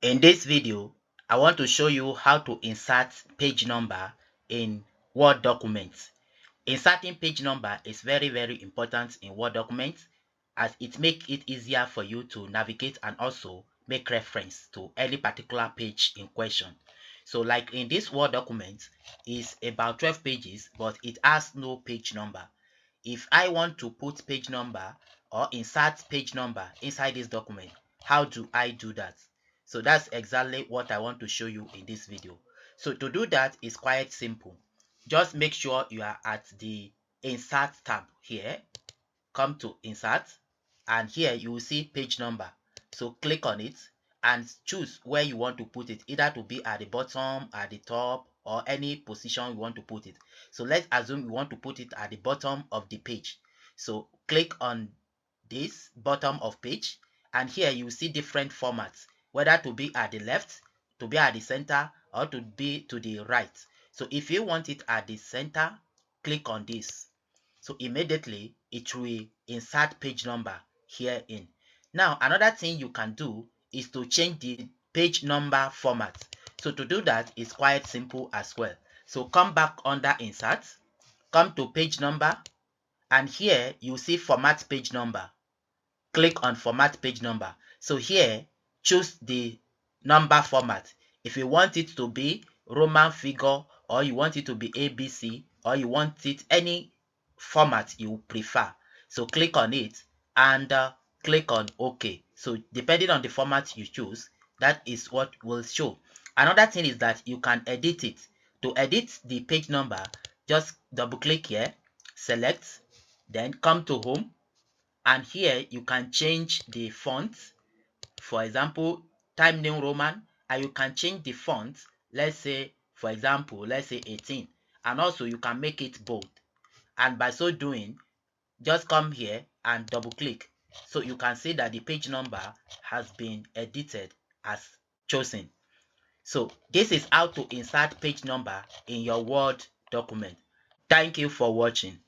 In this video, I want to show you how to insert page number in Word documents. Inserting page number is very important in Word documents as it makes it easier for you to navigate and also make reference to any particular page in question. So like in this Word document is about 12 pages, but it has no page number. If I want to put page number or insert page number inside this document, how do I do that? So that's exactly what I want to show you in this video. So to do that is quite simple. Just make sure you are at the insert tab here. Come to insert and here you will see page number. So click on it and choose where you want to put it, either to be at the bottom, at the top, or any position you want to put it. So let's assume you want to put it at the bottom of the page. So click on this bottom of page and here you see different formats, whether to be at the left, to be at the center, or to be to the right. So if you want it at the center, click on this. So immediately it will insert page number here in. Now another thing you can do is to change the page number format. So to do that is quite simple as well. So come back under insert, come to page number, and here you see format page number. Click on format page number. So here choose the number format. If you want it to be Roman figure, or you want it to be ABC, or you want it any format you prefer, so click on it and click on OK. So depending on the format you choose, that is what will show. Another thing is that you can edit it. To edit the page number, just double click here, select, then come to home, and here you can change the font. For example, Time New Roman, and you can change the font. Let's say, for example, let's say 18, and also you can make it bold. And by so doing, just come here and double click, so you can see that the page number has been edited as chosen. So this is how to insert page number in your Word document. Thank you for watching.